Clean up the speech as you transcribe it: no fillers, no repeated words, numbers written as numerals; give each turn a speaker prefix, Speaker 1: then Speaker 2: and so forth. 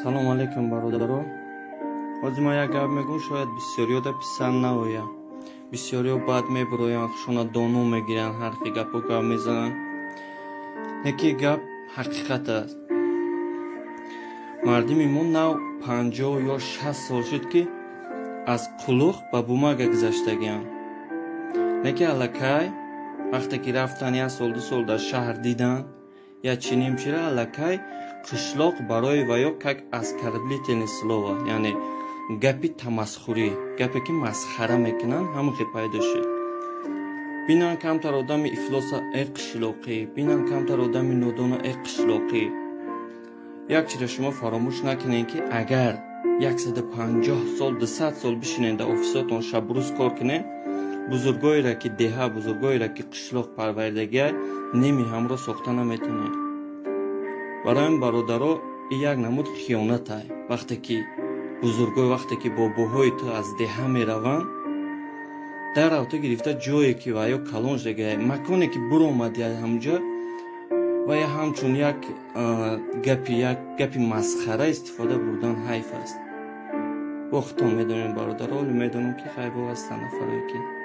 Speaker 1: سلام علیکم برادران. از ما یک گپ میگم شاید بسیاری تا پسند نویا. بسیاری بعد میبروین خشونا دانو میگیرن هر کی گپو گپ میزنن. یکی گپ حقیقت است. مردی میمون نو 50 یا 60 سال شد که از قلوخ به بوماگ گذشتگیان. یکی الکای وقتی که رفتن یک سال دو سال در شهر دیدن یا چنین چرا الکای قشلاق برای ویا как оскорбительное слово, یعنی گپی تمسخری، گپی که مسخره میکنن همون که پیدا شد. بینن کمتر آدم افلاس قشلاقی، بینن کمتر آدم نادان قشلاقی. یک چیز شما فراموش نکنین که اگر 150 سال 200 سال بشینین در افیساتون شب روز کار کنین، بزرگایی را که ده بزرگایی را که قشلاق پروردگی نمی همراه ساخته نمیتونین. برای این برادرها این یک نمود خیانت است. وقتی که بزرگای وقتی که باباهای تو از ده می روند در اوتا گرفته جایی که و یا کلانج دیگه مکانی که برو آمدی همجا و یا همچون یک گپی مسخره استفاده بردن حیف است. وقتان میدونین برادرها، ولی میدونم که خیلی هستن نفرایی که